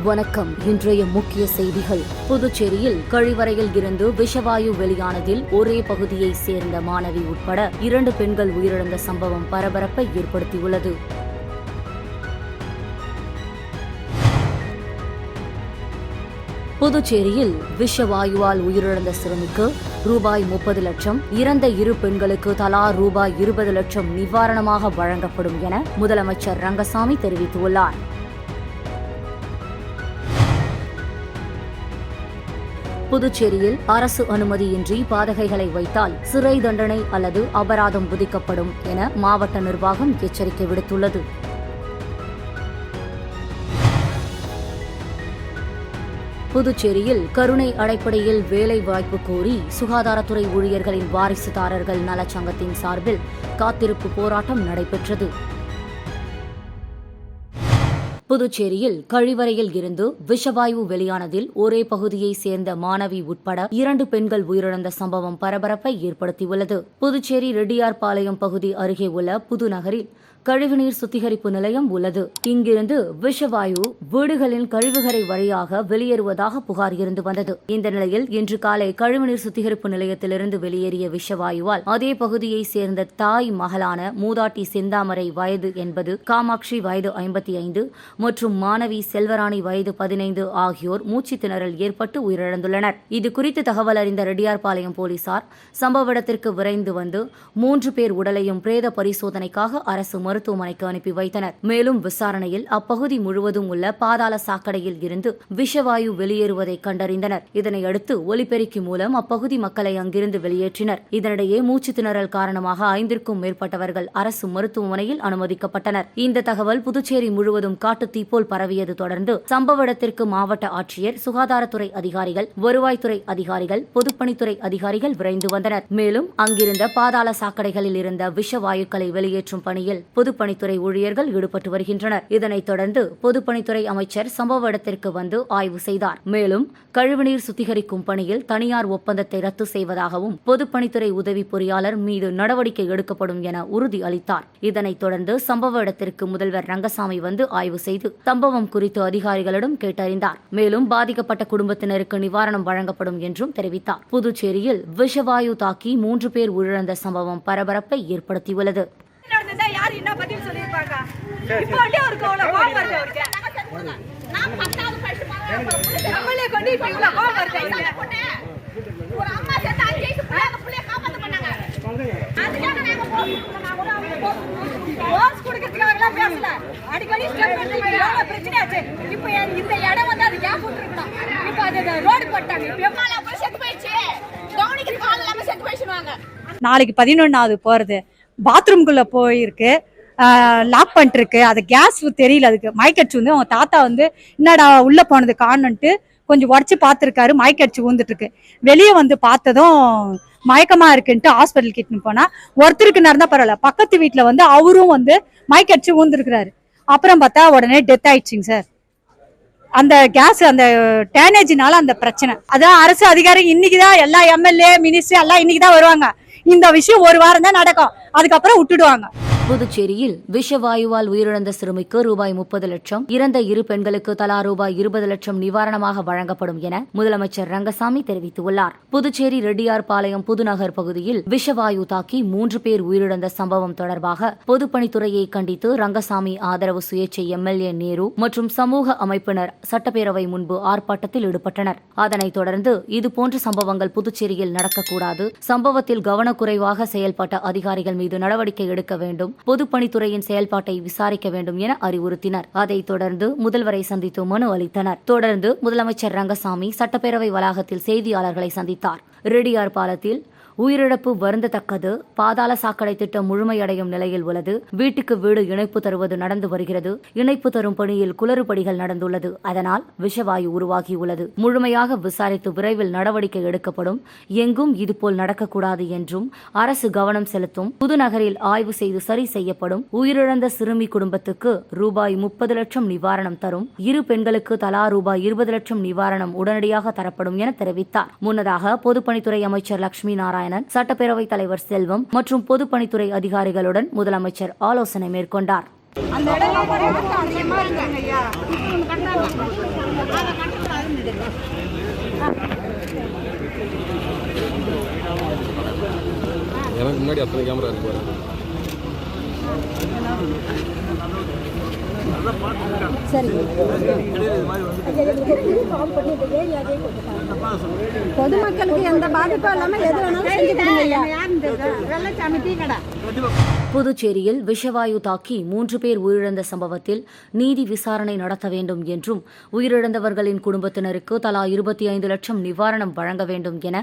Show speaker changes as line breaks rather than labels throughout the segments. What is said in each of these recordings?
வணக்கம். இன்றைய முக்கிய செய்திகள். புதுச்சேரியில் கழிவறையில் இருந்து விஷவாயு வெளியானதில் ஒரே பகுதியை சேர்ந்த மாணவி உட்பட 2 பெண்கள் உயிரிழந்த சம்பவம் பரபரப்பை ஏற்படுத்தியுள்ளது. புதுச்சேரியில் விஷவாயுவால் உயிரிழந்த சிறுமிக்கு ரூபாய் 30 லட்சம், இறந்த 2 பெண்களுக்கு தலா ரூபாய் 20 லட்சம் நிவாரணமாக வழங்கப்படும் என முதலமைச்சர் ரங்கசாமி தெரிவித்துள்ளார். புதுச்சேரியில் அரசு அனுமதியின்றி பாதகைகளை வைத்தால் சிறை தண்டனை அல்லது அபராதம் விதிக்கப்படும் என மாவட்ட நிர்வாகம் எச்சரிக்கை விடுத்துள்ளது. புதுச்சேரியில் கருணை அடிப்படையில் வேலை வாய்ப்பு கோரி சுகாதாரத்துறை ஊழியர்களின் வாரிசுதாரர்கள் நலச்சங்கத்தின் சார்பில் காத்திருப்பு போராட்டம் நடைபெற்றது. புதுச்சேரியில் கழிவறையில் இருந்து விஷவாயு வெளியானதில் ஒரே பகுதியை சேர்ந்த மாணவி உட்பட 2 பெண்கள் உயிரிழந்த சம்பவம் பரபரப்பை ஏற்படுத்தியுள்ளது. புதுச்சேரி ரெட்டியார்பாளையம் பகுதி அருகே உள்ள புதுநகரில் கழிவுநீர் சுத்திகரிப்பு நிலையம் உள்ளது. இங்கிருந்து விஷவாயு வீடுகளின் கழிவுகரை வழியாக வெளியேறுவதாக புகார் இருந்து வந்தது. இந்த நிலையில் இன்று காலை கழிவுநீர் சுத்திகரிப்பு நிலையத்திலிருந்து வெளியேறிய விஷவாயுவால் அதே பகுதியை சேர்ந்த தாய் மகளான மூதாட்டி செந்தாமரை வயது 80, காமாட்சி வயது 55 மற்றும் மாணவி செல்வராணி வயது 15 ஆகியோர் மூச்சு திணறல் ஏற்பட்டு உயிரிழந்துள்ளனர். இதுகுறித்து தகவல் அறிந்த ரெட்டியார்பாளையம் போலீசார் சம்பவ இடத்திற்கு விரைந்து வந்து 3 பேர் உடலையும் பிரேத பரிசோதனைக்காக அரசு மருத்துவமனைக்கு அனுப்பி வைத்தனர். மேலும் விசாரணையில் அப்பகுதி முழுவதும் உள்ள பாதாள சாக்கடையில் இருந்து விஷவாயு வெளியேறுவதை கண்டறிந்தனர். இதனையடுத்து ஒலிபெருக்கி மூலம் அப்பகுதி மக்களை அங்கிருந்து வெளியேற்றினர். இதனிடையே மூச்சு திணறல் காரணமாக 5க்கும் மேற்பட்டவர்கள் அரசு மருத்துவமனையில் அனுமதிக்கப்பட்டனர். இந்த தகவல் புதுச்சேரி முழுவதும் காட்டுத்தீ போல் பரவியது. தொடர்ந்து சம்பவ இடத்திற்கு மாவட்ட ஆட்சியர், சுகாதாரத்துறை அதிகாரிகள், வருவாய்த்துறை அதிகாரிகள், பொதுப்பணித்துறை அதிகாரிகள் விரைந்து வந்தனர். மேலும் அங்கிருந்த பாதாள சாக்கடைகளில் இருந்த விஷவாயுக்களை வெளியேற்றும் பணியில் பொதுப்பணித்துறை ஊழியர்கள் ஈடுபட்டு வருகின்றனர். இதனைத் தொடர்ந்து பொதுப்பணித்துறை அமைச்சர் சம்பவ இடத்திற்கு வந்து ஆய்வு செய்தார். மேலும் கழிவுநீர் சுத்திகரிக்கும் பணியில் தனியார் ஒப்பந்தத்தை ரத்து செய்வதாகவும் பொதுப்பணித்துறை உதவி பொறியாளர் மீது நடவடிக்கை எடுக்கப்படும் என உறுதி அளித்தார். இதனைத் தொடர்ந்து சம்பவ இடத்திற்கு முதல்வர் ரங்கசாமி வந்து ஆய்வு செய்து சம்பவம் குறித்து அதிகாரிகளிடம் கேட்டறிந்தார். மேலும் பாதிக்கப்பட்ட குடும்பத்தினருக்கு நிவாரணம் வழங்கப்படும் என்றும் தெரிவித்தார். புதுச்சேரியில் விஷவாயு தாக்கி 3 பேர் உயிரிழந்த சம்பவம் பரபரப்பை ஏற்படுத்தியுள்ளது.
யார் என்ன பதில் சொல்லிருப்பாங்க? இப்போ வந்து அவருக்கு அவ்வளவு கோபம் வருது. அவருக்கு நான் 10வது படிச்சு நம்மளே கொண்டு இப்போ இவ்வளவு கோபம் வருது. ஒரு அம்மா சேர்த்து 5 வயசு பிள்ளை அந்த பிள்ளைய காப்பாத்த பண்ணாங்க. அதுக்காக நாங்க போஸ் கொடுக்கிறதுக்காகலாம் பேசல. அடிக்கடி ஸ்டெப் பண்ணி எவ்வளவு பிரச்சனை ஆச்சு. இப்போ இந்த இடம் வந்து அது கேப் விட்டுருக்கணும். இப்போ அது ரோடு போட்டாங்க. இப்போ எம்மால போய் செத்து போயிடுச்சு. கவனிக்கிறதுக்கு ஆள் இல்லாம செத்து போயிடுவாங்க.
நாளைக்கு 11வது போறது பாத்ரூம்குள்ள போயிருக்கு, லாக் பண்ணிருக்கு. அது கேஸ் தெரியல, அதுக்கு மயக்கடிச்சு வந்து அவங்க தாத்தா வந்து என்னடா உள்ள போனது காணுன்ட்டு கொஞ்சம் உடச்சு பார்த்துருக்காரு. மயக்கடிச்சு ஊந்துட்டு இருக்கு. வெளியே வந்து பார்த்ததும் மயக்கமா இருக்குன்ட்டு ஹாஸ்பிட்டல் கிட்டன்னு போனா ஒருத்தருக்கு நடந்தா பரவாயில்ல, பக்கத்து வீட்டுல வந்து அவரும் வந்து மயக்கடிச்சு ஊந்துருக்கிறாரு. அப்புறம் பார்த்தா உடனே டெத் ஆயிடுச்சுங்க சார். அந்த கேஸ் அந்த டேனேஜ்னால அந்த பிரச்சனை. அதான் அரசு அதிகாரி இன்னைக்குதான் எல்லா எம்எல்ஏ மினிஸ்டர் எல்லாம் இன்னைக்குதான் வருவாங்க. இந்த விஷயம் ஒரு வாரம் தான் நடக்கும், அதுக்கப்புறம் விட்டுடுவாங்க.
புதுச்சேரியில் விஷவாயுவால் உயிரிழந்த சிறுமிக்கு ரூபாய் 30 லட்சம், இறந்த 2 பெண்களுக்கு தலா ரூபாய் 20 லட்சம் நிவாரணமாக வழங்கப்படும் என முதலமைச்சர் ரங்கசாமி தெரிவித்துள்ளார். புதுச்சேரி ரெட்டியார்பாளையம் புதுநகர் பகுதியில் விஷவாயு தாக்கி 3 பேர் உயிரிழந்த சம்பவம் தொடர்பாக பொதுப்பணித்துறையை கண்டித்து ரங்கசாமி ஆதரவு சுயேட்சை எம்எல்ஏ நேரு மற்றும் சமூக அமைப்பினர் சட்டப்பேரவை முன்பு ஆர்ப்பாட்டத்தில் ஈடுபட்டனர். அதனைத் தொடர்ந்து இதுபோன்ற சம்பவங்கள் புதுச்சேரியில் நடக்கக்கூடாது, சம்பவத்தில் கவனக்குறைவாக செயல்பட்ட அதிகாரிகள் மீது நடவடிக்கை எடுக்க வேண்டும், பொதுப்பணித்துறையின் செயல்பாட்டை விசாரிக்க வேண்டும் என அறிவுறுத்தினர். அதைத் தொடர்ந்து முதல்வரை சந்தித்து மனு அளித்தனர். தொடர்ந்து முதலமைச்சர் ரங்கசாமி சட்டப்பேரவை வளாகத்தில் செய்தியாளர்களை சந்தித்தார். ரெட்டியார்பாளையத்தில் உயிரிழப்பு வருந்தத்தக்கது. பாதாள சாக்கடை திட்டம் முழுமையடையும் நிலையில் உள்ளது. வீட்டுக்கு வீடு இணைப்பு தருவது நடந்து வருகிறது. இணைப்பு தரும் பணியில் குளறுபடிகள் நடந்துள்ளது. அதனால் விஷவாயு உருவாகியுள்ளது. முழுமையாக விசாரித்து விரைவில் நடவடிக்கை எடுக்கப்படும். எங்கும் இதுபோல் நடக்கக்கூடாது என்றும் அரசு கவனம் செலுத்தும். புதுநகரில் ஆய்வு செய்து சரி செய்யப்படும். உயிரிழந்த சிறுமி குடும்பத்துக்கு ரூபாய் 30 லட்சம் நிவாரணம் தரும். 2 பெண்களுக்கு தலா ரூபாய் 20 லட்சம் நிவாரணம் உடனடியாக தரப்படும் என தெரிவித்தார். முன்னதாக பொதுப்பணித்துறை அமைச்சர் லட்சுமி நாராயணன், சட்டப்பேரவைத் தலைவர் செல்வம் மற்றும் பொதுப்பணித்துறை அதிகாரிகளுடன் முதலமைச்சர் ஆலோசனை மேற்கொண்டார்.
அந்த இடம் அதிகமா இருக்காங்க ஐயா.
எனக்கு முன்னாடி அத்தனை கேமரா இருக்கு.
பொதுமக்களுக்கு எந்த பாதிப்பும் இல்லாம எது வேணாலும் செஞ்சு கொடுங்க. வெள்ளச்சாமி டீ கடை.
புதுச்சேரியில் விஷவாயு தாக்கி 3 பேர் உயிரிழந்த சம்பவத்தில் நீதி விசாரணை நடத்த வேண்டும் என்றும் உயிரிழந்தவர்களின் குடும்பத்தினருக்கு தலா 25 லட்சம் நிவாரணம் வழங்க வேண்டும் என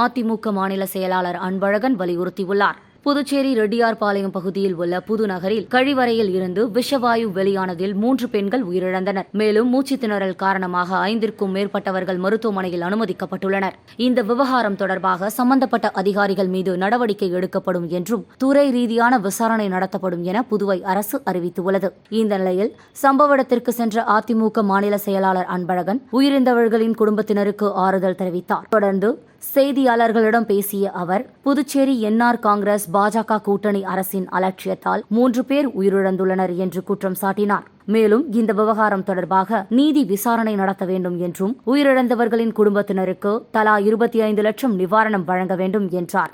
அதிமுக மாநில செயலாளர் அன்பழகன் வலியுறுத்தியுள்ளார். புதுச்சேரி ரெட்டியார்பாளையம் பகுதியில் உள்ள புதுநகரில் கழிவறையில் இருந்து விஷவாயு வெளியானதில் 3 பெண்கள் உயிரிழந்தனர். மேலும் மூச்சுத் திணறல் காரணமாக 5க்கும் மேற்பட்டவர்கள் மருத்துவமனையில் அனுமதிக்கப்பட்டுள்ளனர். இந்த விவகாரம் தொடர்பாக சம்பந்தப்பட்ட அதிகாரிகள் மீது நடவடிக்கை எடுக்கப்படும் என்றும் துறை ரீதியான விசாரணை நடத்தப்படும் என புதுவை அரசு அறிவித்துள்ளது. இந்த நிலையில் சம்பவ இடத்திற்கு சென்ற அதிமுக மாநில செயலாளர் அன்பழகன் உயிரிழந்தவர்களின் குடும்பத்தினருக்கு ஆறுதல் தெரிவித்தார். தொடர்ந்து செய்தியாளர்களிடம் பேசிய அவர், புதுச்சேரி என்ஆர் காங்கிரஸ் பாஜக கூட்டணி அரசின் அலட்சியத்தால் 3 பேர் உயிரிழந்துள்ளனர் என்று குற்றம் சாட்டினார். மேலும் இந்த விவகாரம் தொடர்பாக நீதி விசாரணை நடத்த வேண்டும் என்றும் உயிரிழந்தவர்களின் குடும்பத்தினருக்கு தலா 25 லட்சம் நிவாரணம் வழங்க வேண்டும் என்றார்.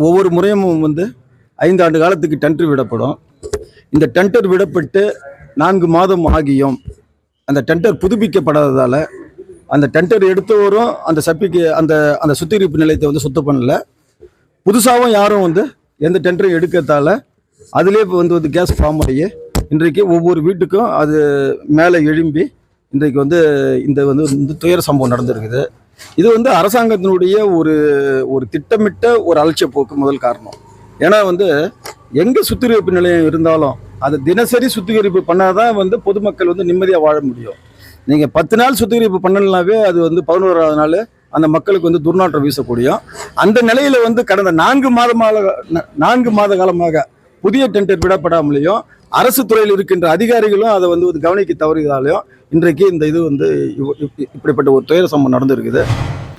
ஒவ்வொரு முறையும் 5 ஆண்டு காலத்துக்கு டெண்டர் விடப்படும். இந்த டெண்டர் விடப்பட்டு 4 மாதம் ஆகியும் அந்த டெண்டர் புதுப்பிக்கப்படாததால அந்த டெண்டர் எடுத்தவரும் அந்த சப்பிக்கு அந்த சுத்திகரிப்பு நிலையத்தை சுத்தம் பண்ணல. புதுசாகவும் யாரும் எந்த டெண்டரும் எடுக்கிறதால அதிலே கேஸ் ஃபார்ம் ஆகி இன்றைக்கு ஒவ்வொரு வீட்டுக்கும் அது மேலே எழும்பி இன்றைக்கு இந்த துயர சம்பவம் நடந்திருக்குது. இது அரசாங்கத்தினுடைய ஒரு திட்டமிட்ட ஒரு அலட்சிய போக்கு முதல் காரணம். ஏன்னா எங்கே சுத்திகரிப்பு நிலையம் இருந்தாலும் அதை தினசரி சுத்திகரிப்பு பண்ணாதான் பொதுமக்கள் நிம்மதியாக வாழ முடியும். நீங்கள் 10 நாள் சுத்திகரிப்பு பண்ணலனாவே அது 11ஆவது நாள் அந்த மக்களுக்கு துர்நாற்றம் வீசக்கூடியும். அந்த நிலையில் கடந்த 4 மாத காலமாக புதிய டெண்டர் விடப்படாமலேயும் அரசு துறையில் இருக்கின்ற அதிகாரிகளும் அதை கவனிக்க தவறுவதாலையும் இன்றைக்கு இந்த இது இப்படிப்பட்ட ஒரு துயர சம்பவம் நடந்திருக்குது.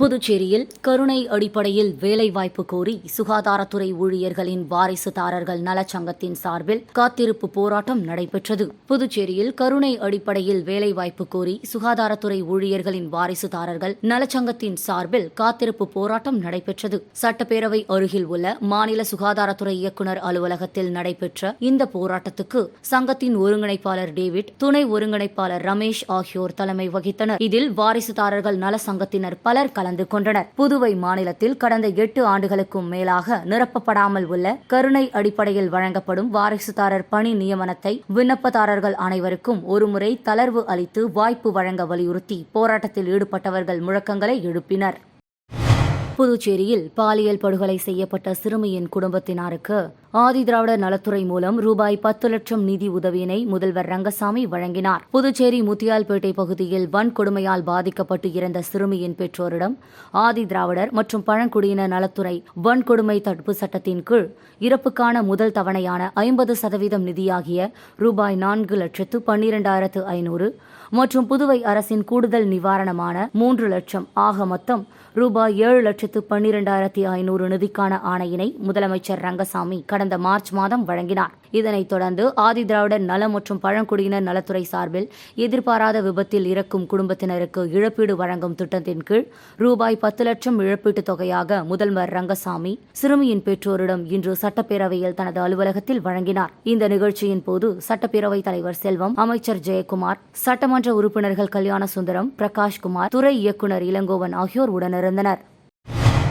புதுச்சேரியில் கருணை அடிப்படையில் வேலைவாய்ப்பு கோரி சுகாதாரத்துறை ஊழியர்களின் வாரிசுதாரர்கள் நலச்சங்கத்தின் சார்பில் காத்திருப்பு போராட்டம் நடைபெற்றது. புதுச்சேரியில் கருணை அடிப்படையில் வேலைவாய்ப்பு கோரி சுகாதாரத்துறை ஊழியர்களின் வாரிசுதாரர்கள் நலச்சங்கத்தின் சார்பில் காத்திருப்பு போராட்டம் நடைபெற்றது. சட்டப்பேரவை அருகில் உள்ள மாநில சுகாதாரத்துறை இயக்குநர் அலுவலகத்தில் நடைபெற்ற இந்த போராட்டத்துக்கு சங்கத்தின் ஒருங்கிணைப்பாளர் டேவிட், துணை ஒருங்கிணைப்பாளர் ரமேஷ் ஆகியோர் தலைமை வகித்தனர். இதில் வாரிசுதாரர்கள் நல சங்கத்தினர் பலர் கலந்து கொண்டனர். புதுவை மாநிலத்தில் கடந்த 8 ஆண்டுகளுக்கும் மேலாக நிரப்பப்படாமல் உள்ள கருணை அடிப்படையில் வழங்கப்படும் வாரிசுதாரர் பணி நியமனத்தை விண்ணப்பதாரர்கள் அனைவருக்கும் ஒருமுறை தளர்வு அளித்து வாய்ப்பு வழங்க வலியுறுத்தி போராட்டத்தில் ஈடுபட்டவர்கள் முழக்கங்களை எழுப்பினர். புதுச்சேரியில் பாலியல் படுகொலை செய்யப்பட்ட சிறுமியின் குடும்பத்தினருக்கு ஆதிதிராவிடர் நலத்துறை மூலம் ரூபாய் 10 லட்சம் நிதி உதவியினை முதல்வர் ரங்கசாமி வழங்கினார். புதுச்சேரி முத்தியால்பேட்டை பகுதியில் வன்கொடுமையால் பாதிக்கப்பட்டு இறந்த சிறுமியின் பெற்றோரிடம் ஆதிதிராவிடர் மற்றும் பழங்குடியினர் நலத்துறை வன்கொடுமை தடுப்பு சட்டத்தின் கீழ் இறப்புக்கான முதல் தவணையான 50% நிதியாகிய ரூபாய் 4,12,500 மற்றும் புதுவை அரசின் கூடுதல் நிவாரணமான 3 லட்சம் ஆக மொத்தம் ரூபாய் 7,12,500 நிதிக்கான ஆணையினை முதலமைச்சர் ரங்கசாமி கடந்த மார்ச் மாதம் வழங்கினார். இதனைத் தொடர்ந்து ஆதிதிராவிடர் நல மற்றும் பழங்குடியினர் நலத்துறை சார்பில் எதிர்பாராத விபத்தில் இறக்கும் குடும்பத்தினருக்கு இழப்பீடு வழங்கும் திட்டத்தின் கீழ் ரூபாய் 10 லட்சம் இழப்பீட்டுத் தொகையாக முதல்வர் ரங்கசாமி சிறுமியின் பெற்றோரிடம் இன்று சட்டப்பேரவையில் தனது அலுவலகத்தில் வழங்கினார். இந்த நிகழ்ச்சியின் போது சட்டப்பேரவைத் தலைவர் செல்வம், அமைச்சர் ஜெயக்குமார், சட்டமன்ற உறுப்பினர்கள் கல்யாண சுந்தரம், பிரகாஷ்குமார், துறை இயக்குநர் இளங்கோவன் ஆகியோர் உடனிருந்தனர்.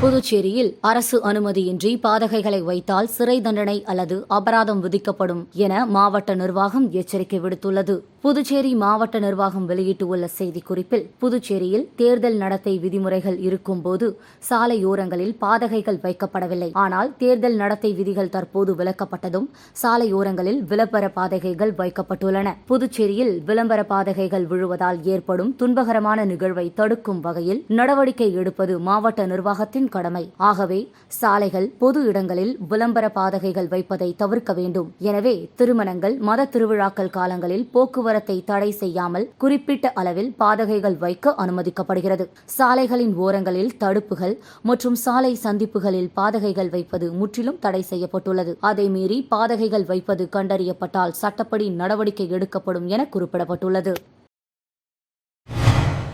புதுச்சேரியில் அரசு அனுமதியின்றி பாதகைகளை வைத்தால் சிறை தண்டனை அல்லது அபராதம் விதிக்கப்படும் என மாவட்ட நிர்வாகம் எச்சரிக்கை விடுத்துள்ளது. புதுச்சேரி மாவட்ட நிர்வாகம் வெளியிட்டுள்ள செய்திக்குறிப்பில், புதுச்சேரியில் தேர்தல் நடத்தை விதிமுறைகள் இருக்கும்போது சாலையோரங்களில் பாதகைகள் வைக்கப்படவில்லை. ஆனால் தேர்தல் நடத்தை விதிகள் தற்போது விலக்கப்பட்டதும் சாலையோரங்களில் விளம்பர பாதகைகள் வைக்கப்பட்டுள்ளன. புதுச்சேரியில் விளம்பர பாதகைகள் விழுவதால் ஏற்படும் துன்பகரமான நிகழ்வை தடுக்கும் வகையில் நடவடிக்கை எடுப்பது மாவட்ட நிர்வாகத்தின் கடமை. ஆகவே சாலைகள், பொது இடங்களில் விளம்பர பாதகைகள் வைப்பதை தவிர்க்க வேண்டும். எனவே திருமணங்கள், மத திருவிழாக்கள் காலங்களில் போக்குவரத்தை தடை செய்யாமல் குறிப்பிட்ட அளவில் பாதகைகள் வைக்க அனுமதிக்கப்படுகிறது. சாலைகளின் ஓரங்களில் தடுப்புகள் மற்றும் சாலை சந்திப்புகளில் பாதகைகள் வைப்பது முற்றிலும் தடை செய்யப்பட்டுள்ளது. அதை மீறி பாதகைகள் வைப்பது கண்டறியப்பட்டால் சட்டப்படி நடவடிக்கை எடுக்கப்படும் என குறிப்பிடப்பட்டுள்ளது.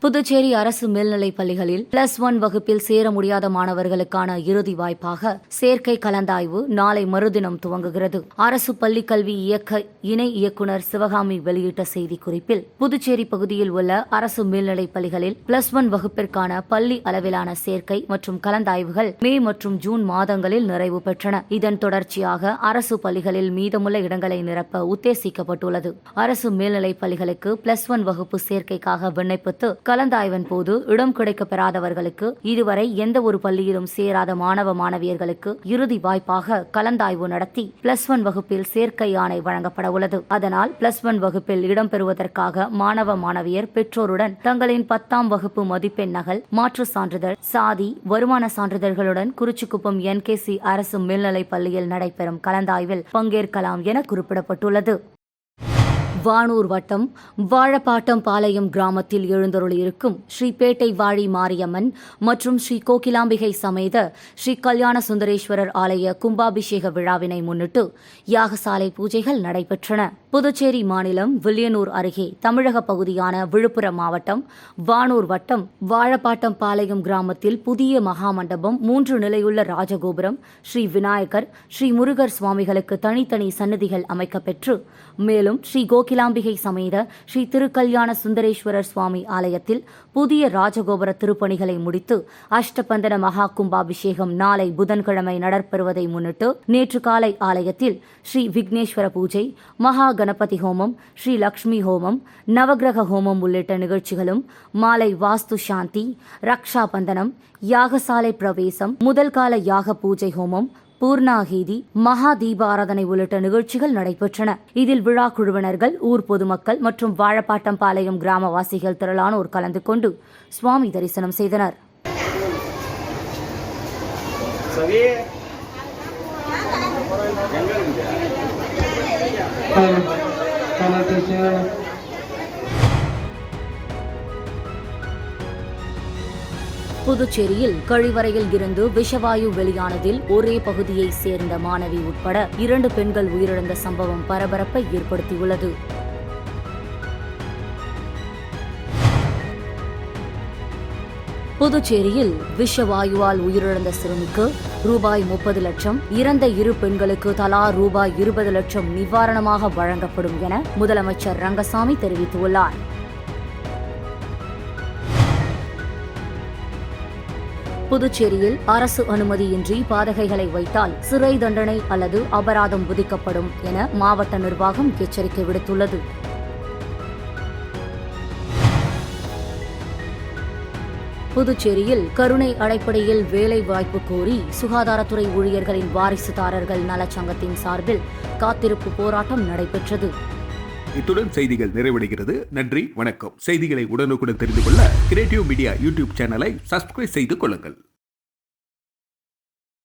புதுச்சேரி அரசு மேல்நிலைப் பள்ளிகளில் +1 வகுப்பில் சேர முடியாத மாணவர்களுக்கான இறுதி வாய்ப்பாக சேர்க்கை கலந்தாய்வு நாளை மறுதினம் துவங்குகிறது. அரசு பள்ளிக்கல்வி இயக்க இணை இயக்குநர் சிவகாமி வெளியிட்ட செய்திக்குறிப்பில், புதுச்சேரி பகுதியில் உள்ள அரசு மேல்நிலைப் பள்ளிகளில் +1 வகுப்பிற்கான பள்ளி அளவிலான சேர்க்கை மற்றும் கலந்தாய்வுகள் மே மற்றும் ஜூன் மாதங்களில் நிறைவு பெற்றன. இதன் தொடர்ச்சியாக அரசு பள்ளிகளில் மீதமுள்ள இடங்களை நிரப்ப உத்தேசிக்கப்பட்டுள்ளது. அரசு மேல்நிலைப் பள்ளிகளுக்கு +1 வகுப்பு சேர்க்கைக்காக விண்ணப்பித்து கலந்தாய்வின் போது இடம் கிடைக்கப் பெறாதவர்களுக்கு, இதுவரை எந்த ஒரு பள்ளியிலும் சேராத மாணவ மாணவியர்களுக்கு இறுதி வாய்ப்பாக கலந்தாய்வு நடத்தி +1 வகுப்பில் சேர்க்கை ஆணை வழங்கப்பட உள்ளது. அதனால் +1 வகுப்பில் இடம்பெறுவதற்காக மாணவ மாணவியர் பெற்றோருடன் தங்களின் 10ஆம் வகுப்பு மதிப்பெண் நகல், மாற்று சான்றிதழ், சாதி, வருமான சான்றிதழ்களுடன் குறிச்சிக்குப்பம் NKC அரசு மேல்நிலைப் பள்ளியில் நடைபெறும் கலந்தாய்வில் பங்கேற்கலாம் என குறிப்பிடப்பட்டுள்ளது. வானூர் வட்டம் வாழப்பாட்டம் பாளையம் கிராமத்தில் எழுந்தருளியிருக்கும் ஸ்ரீ பேட்டை வாழி மாரியம்மன் மற்றும் ஸ்ரீ கோகிலாம்பிகை சமேத ஸ்ரீ கல்யாண சுந்தரேஸ்வரர் ஆலய கும்பாபிஷேக விழாவினை முன்னிட்டு யாகசாலை பூஜைகள் நடைபெற்றன. புதுச்சேரி மாநிலம் வில்லியனூர் அருகே தமிழக பகுதியான விழுப்புரம் மாவட்டம் வானூர் வட்டம் வாழப்பாட்டம் பாளையம் கிராமத்தில் புதிய மகாமண்டபம், 3 நிலையுள்ள ராஜகோபுரம், ஸ்ரீ விநாயகர், ஸ்ரீ முருகர் சுவாமிகளுக்கு தனித்தனி சன்னதிகள் அமைக்கப்பெற்று, மேலும் ஸ்ரீ கோகிலாம்பிகை சமேத ஸ்ரீ திருக்கல்யாண சுந்தரேஸ்வரர் சுவாமி ஆலயத்தில் புதிய ராஜகோபுர திருப்பணிகளை முடித்து அஷ்டபந்தன மகா கும்பாபிஷேகம் நாளை புதன்கிழமை நடைபெறுவதை முன்னிட்டு நேற்று காலை ஆலயத்தில் ஸ்ரீ விக்னேஸ்வர பூஜை, மகா கணபதி ஹோமம், ஸ்ரீ லக்ஷ்மி ஹோமம், நவகிரக ஹோமம் உள்ளிட்ட நிகழ்ச்சிகளும், மாலை வாஸ்து சாந்தி, ரக்ஷா பந்தனம், யாகசாலை பிரவேசம், முதல் கால யாக பூஜை ஹோமம், பூர்ணாகீதி, மகா தீபாராதனை உள்ளிட்ட நிகழ்ச்சிகள் நடைபெற்றன. இதில் விழா குழுவினர்கள், ஊர் பொதுமக்கள் மற்றும் வாழப்பாட்டம் பாளையம் கிராமவாசிகள் திரளானோர் கலந்து கொண்டு சுவாமி தரிசனம் செய்தனர். புதுச்சேரியில் கழிவறையில் இருந்து விஷவாயு வெளியானதில் ஒரே பகுதியை சேர்ந்த மாணவி உட்பட 2 பெண்கள் உயிரிழந்த சம்பவம் பரபரப்பை ஏற்படுத்தியுள்ளது. புதுச்சேரியில் விஷவாயுவால் உயிரிழந்த சிறுமிக்கு ரூபாய் 30 லட்சம், இறந்த 2 பெண்களுக்கு தலா ரூபாய் 20 லட்சம் நிவாரணமாக வழங்கப்படும் என முதலமைச்சர் ரங்கசாமி தெரிவித்துள்ளார். புதுச்சேரியில் அரசு அனுமதியின்றி பாதகைகளை வைத்தால் சிறை தண்டனை அல்லது அபராதம் விதிக்கப்படும் என மாவட்ட நிர்வாகம் எச்சரிக்கை விடுத்துள்ளது. புதுச்சேரியில் கருணை அடிப்படையில் வேலை வாய்ப்பு கோரி சுகாதாரத்துறை ஊழியர்களின் வாரிசுதாரர்கள் நலச்சங்கத்தின் சார்பில் காத்திருப்பு போராட்டம் நடைபெற்றது.
இத்துடன் செய்திகள் நிறைவடைகிறது. நன்றி, வணக்கம். செய்திகளை உடனுக்குடன் தெரிந்து கொள்ள கிரியேட்டிவ் மீடியா யூடியூப் சேனலை சப்ஸ்கிரைப் செய்து கொள்ளுங்கள்.